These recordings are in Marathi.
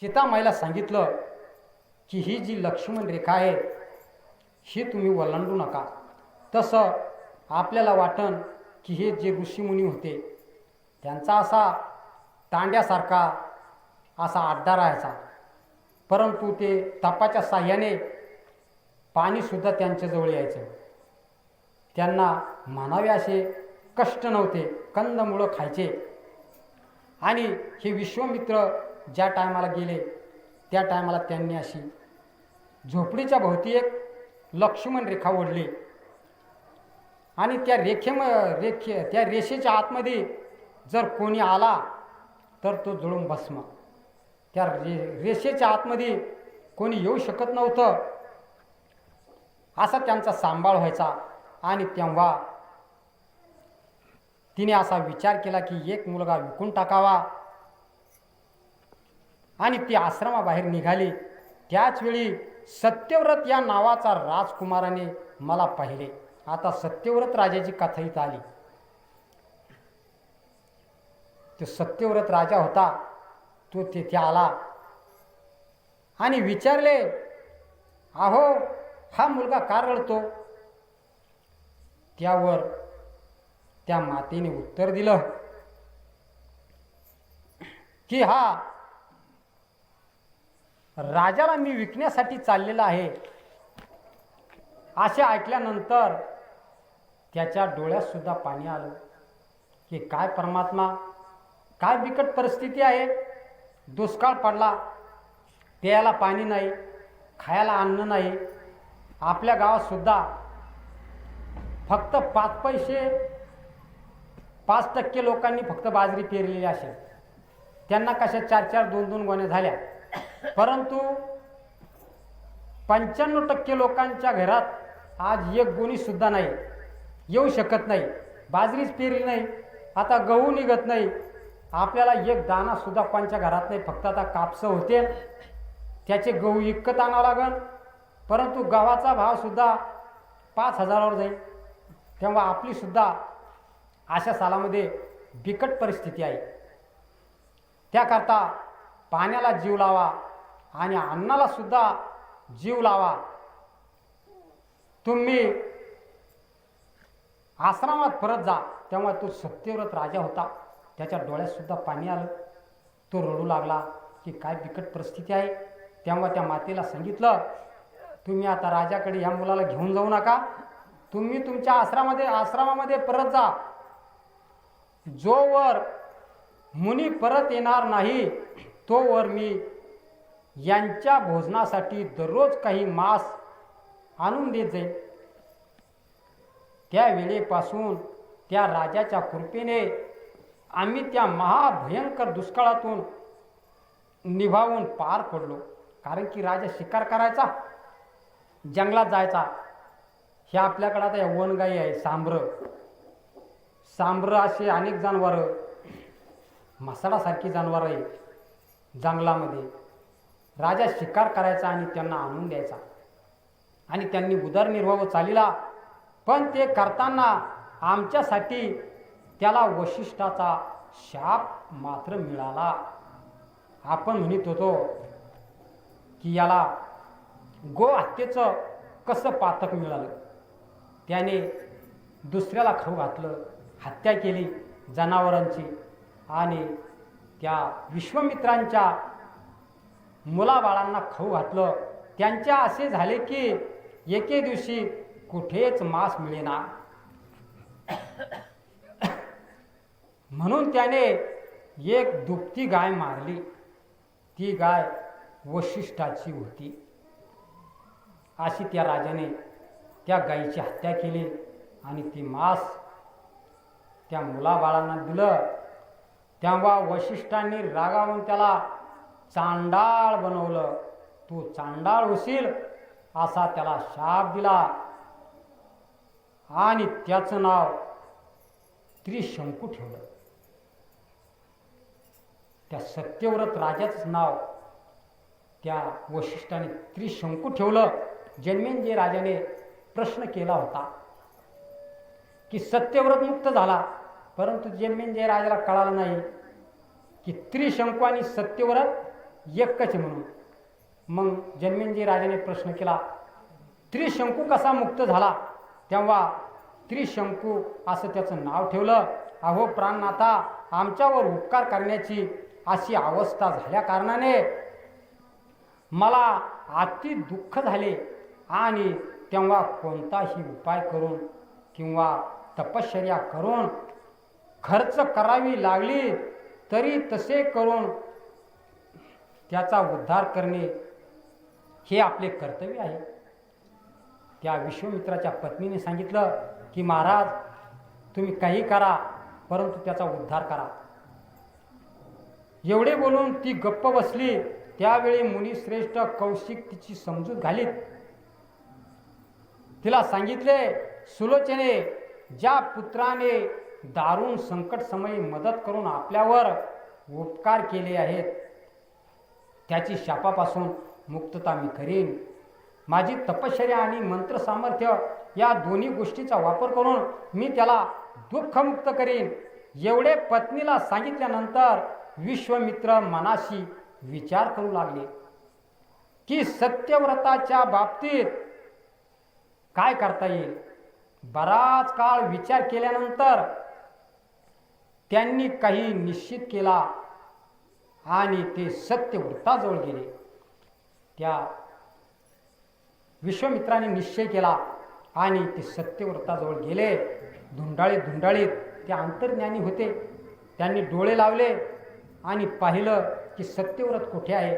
सीतामाईला सांगितलं की ही जी लक्ष्मण रेखा आहे ही तुम्ही ओलांडू नका. तसं आपल्याला वाटन की हे जे ऋषीमुनी होते त्यांचा असा तांड्यासारखा असा अड्डा राहायचा, परंतु ते तपाच्या साह्याने पाणीसुद्धा त्यांच्याजवळ यायचं. त्यांना म्हणावे असे कष्ट नव्हते, कंदमुळं खायचे. आणि हे विश्वामित्र ज्या टायमाला गेले त्या टायमाला त्यांनी अशी झोपडीच्या भोवती एक लक्ष्मण रेखा ओढली आणि त्या त्या रेषेच्या आतमध्ये जर कोणी आला तर तो जळून भस्म. त्या रेषेच्या आतमध्ये कोणी येऊ शकत नव्हतं, असा त्यांचा सांभाळ व्हायचा. आणि तेव्हा तिने असा विचार केला की एक मुलगा विकून टाकावा आणि ती आश्रमाबाहेर निघाली. त्याच वेळी सत्यव्रत या नावाचा राजकुमाराने मला पाहिले. आता सत्यव्रत राजाची कथा इथं आली. तो सत्यव्रत राजा होता, तो तेथे आला आणि विचारले, अहो हा मुलगा का रडतो? त्यावर त्या मातेने उत्तर दिलं की हा राजाला मी विकण्यासाठी चाललेला आहे. असे ऐकल्यानंतर त्याच्या डोळ्यात सुद्धा पाणी आलं की काय परमात्मा, काय बिकट परिस्थिती आहे. दुष्काळ पडला, प्यायला पाणी नाही, खायला अन्न नाही. आपल्या गावात सुद्धा फक्त 5% लोकांनी फक्त बाजरी पेरलेली असेल. त्यांना कशा 4-4, 2-2 गोण्या झाल्या. परंतु 95% लोकांच्या घरात आज एक गोणी सुद्धा नाही, येऊ शकत नाही. बाजरीच पेरली नाही, आता गहू निघत नाही. आपल्याला एक दाणा सुद्धा कोणच्या घरात नाही. फक्त आता कापसं होते, त्याचे गहू विकत आणावं लागेल. परंतु गव्हाचा भाव सुद्धा 5,000वर जाईल. तेव्हा आपली सुद्धा अशा सालामध्ये बिकट परिस्थिती आहे. त्याकरता पाण्याला जीव लावा आणि अन्नाला सुद्धा जीव लावा. तुम्ही आश्रमात परत जा. तेव्हा तो सत्यव्रत राजा होता, त्याच्या डोळ्यात सुद्धा पाणी आलं. तो रडू लागला की काय बिकट परिस्थिती आहे. तेव्हा त्या मातेला सांगितलं, तुम्ही आता राजाकडे ह्या मुलाला घेऊन जाऊ नका. तुम्ही तुमच्या आश्रमामध्ये परत जा. जोवर मुनी परत येणार नाही तोवर मी यांच्या भोजनासाठी दररोज काही मांस आणून देत जाईल. त्या वेळेपासून त्या राजाच्या कृपेने आम्ही त्या महाभयंकर दुष्काळातून निभावून पार पडलो. कारण की राजा शिकार करायचा, जंगलात जायचा. हे आपल्याकडे आता वनगाई आहे, सांबर असे अनेक जनावरं, मासाडासारखी जनावरं आहे जंगलामध्ये. राजा शिकार करायचा आणि त्यांना आणून द्यायचा आणि त्यांनी उदरनिर्वाह चालिला. पण ते करताना आमच्यासाठी त्याला वशिष्ठाचा शाप मात्र मिळाला. आपण म्हणत होतो की याला गो हत्येचं कसं पातक मिळालं. त्याने दुसऱ्याला खाऊ घातलं, हत्या केली जनावरांची आणि त्या विश्वामित्रांच्या मुलाबाळांना खाऊ घातलं. त्यांच्या असे झाले की एके दिवशी कुठेच मांस मिळेना. म्हणून त्याने एक दुभती गाय मारली. ती गाय वशिष्ठाची होती. अशी त्या राजाने त्या गायीची हत्या केली आणि ती मांस त्या मुलाबाळांना दिलं. तेव्हा वशिष्ठांनी रागावून त्याला चांडाळ बनवलं. तू चांडाळ होशील असा त्याला शाप दिला आणि त्याचं नाव त्रिशंकू ठेवलं. त्या सत्यव्रत राजाचं नाव त्या वशिष्ठाने त्रिशंकू ठेवलं. जन्मेजय राजाने प्रश्न केला होता की सत्यव्रत मुक्त झाला, परंतु जन्मेजय राजाला कळालं नाही की त्रिशंकू आणि सत्यव्रत एकच म्हणून. मग जन्मेंद्र राजाने प्रश्न केला, त्रिशंकू कसा मुक्त झाला? तेव्हा त्रिशंकू असं त्याचं नाव ठेवलं. अहो प्राणनाथा, आमच्यावर उपकार करण्याची अशी अवस्था झाल्या कारणाने मला अति दुःख झाले आणि तेव्हा कोणताही उपाय करून किंवा तपश्चर्या करून खर्च करावी लागली तरी तसे करून त्याचा उद्धार करणे हे आपले कर्तव्य आहे. त्या विश्वामित्राच्या पत्नीने सांगितलं की महाराज, तुम्ही काही करा परंतु त्याचा उद्धार करा. एवढे बोलून ती गप्प बसली. त्यावेळी मुनिश्रेष्ठ कौशिक तिची समजूत घालीत तिला सांगितले, सुलोचने, ज्या पुत्राने दारुण संकट समयी मदत करून आपल्यावर उपकार केले आहेत त्याची शापापासून मुक्तता मी करीन. माझी तपश्चर्या आणि मंत्र सामर्थ्य या दोन्ही गोष्टीचा वापर करून मी त्याला दुःखमुक्त करीन. एवढे पत्नीला सांगितल्यानंतर विश्वामित्र मनाशी विचार करू लागले की सत्यव्रताच्या बाबतीत काय करता येईल. बराच काळ विचार केल्यानंतर त्यांनी काही निश्चित केला आणि ते सत्यव्रताजवळ गेले. त्या विश्वामित्राने निश्चय केला आणि ते सत्यव्रताजवळ गेले. धुंडाळीत धुंडाळीत ते अंतर्ज्ञानी होते. त्यांनी डोळे लावले आणि पाहिलं की सत्यव्रत कुठे आहे.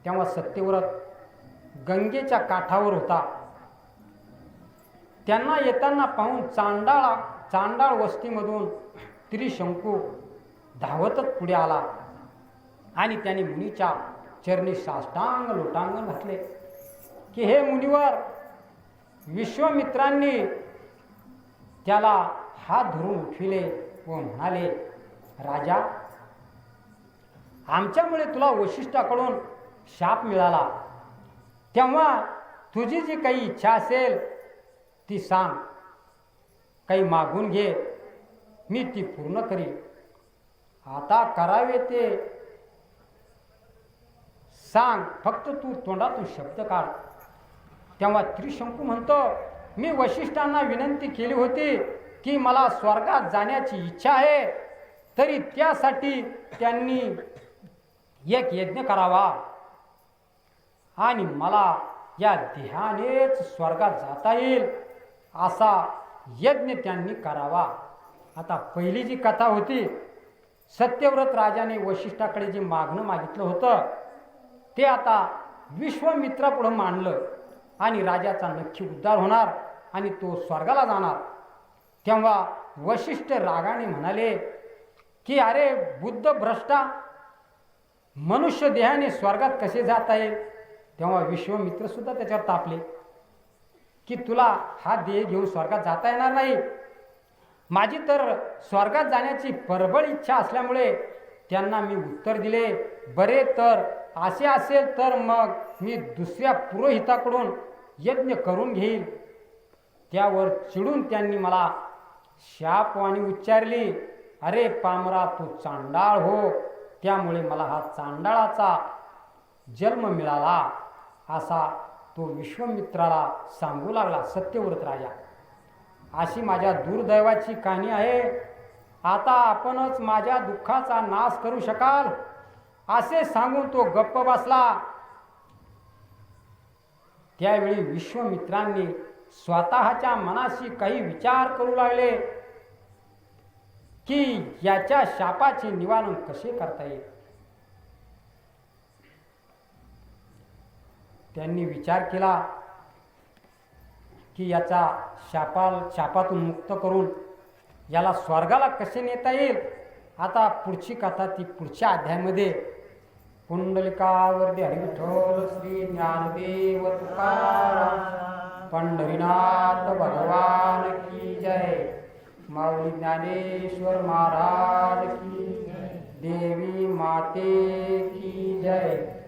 तेव्हा सत्यव्रत गंगेच्या काठावर होता. त्यांना येताना पाहून चांडाळ वस्तीमधून त्रिशंकू धावतच पुढे आला आणि त्याने मुनीच्या चरणी साष्टांग लोटांगण घातले की हे मुनिवर. विश्वामित्रांनी त्याला हात धरून उठविले व म्हणाले, राजा, आमच्यामुळे तुला वशिष्ठाकडून शाप मिळाला. तेव्हा तुझी जी काही इच्छा असेल ती सांग, काही मागून घे, मी ती पूर्ण करीन. आता करावे ते सांग, फक्त तू तोंडातून शब्द काढ. तेव्हा त्रिशंकू म्हणतो, मी वशिष्ठांना विनंती केली होती की मला स्वर्गात जाण्याची इच्छा आहे, तरी त्यासाठी त्यांनी एक यज्ञ करावा आणि मला या देहानेच स्वर्गात जाता येईल असा यज्ञ त्यांनी करावा. आता पहिली जी कथा होती, सत्यव्रत राजाने वशिष्ठाकडे जे मागणं मागितलं होतं ते आता विश्वामित्रापुढं मांडलं आणि राजाचा नक्की उद्धार होणार आणि तो स्वर्गाला जाणार. तेव्हा वशिष्ठ रागाने म्हणाले की अरे बुद्ध भ्रष्टा, मनुष्य देहाने स्वर्गात कसे जाता येईल. तेव्हा विश्वामित्र सुद्धा त्याच्यावर तापले की तुला हा देह घेऊन स्वर्गात जाता येणार नाही. माझी तर स्वर्गात जाण्याची प्रबळ इच्छा असल्यामुळे त्यांना मी उत्तर दिले, बरे तर असे असेल तर मग मी दुसऱ्या पुरोहिताकडून यज्ञ करून घेईल. त्यावर चिडून त्यांनी मला शापवाणी उच्चारली, अरे पामरा, तू चांडाळ हो, त्यामुळे मला हा चांडाळाचा जन्म मिळाला असा तो विश्वामित्राला सांगू लागला सत्यव्रत राजा. अशी माझ्या दुर्दैवाची कहाणी आहे. आता आपणच माझ्या दुःखाचा नाश करू शकाल असे सांगून तो गप्प बसला. त्यावेळी विश्वामित्रांनी स्वतःच्या मनाशी काही विचार करू लागले की याच्या शापाचे निवारण कसे करता येईल. त्यांनी विचार केला की याचा शापातून मुक्त करून याला स्वर्गाला कसे नेता येईल. आता पुढची कथा ती पुढच्या अध्यायामध्ये. पुंडलिकावरती हरिविठ्ठल श्री ज्ञानदेव तुकाराम पंढरीनाथ भगवान की जय. माऊली ज्ञानेश्वर महाराज की, देवी माते की जय.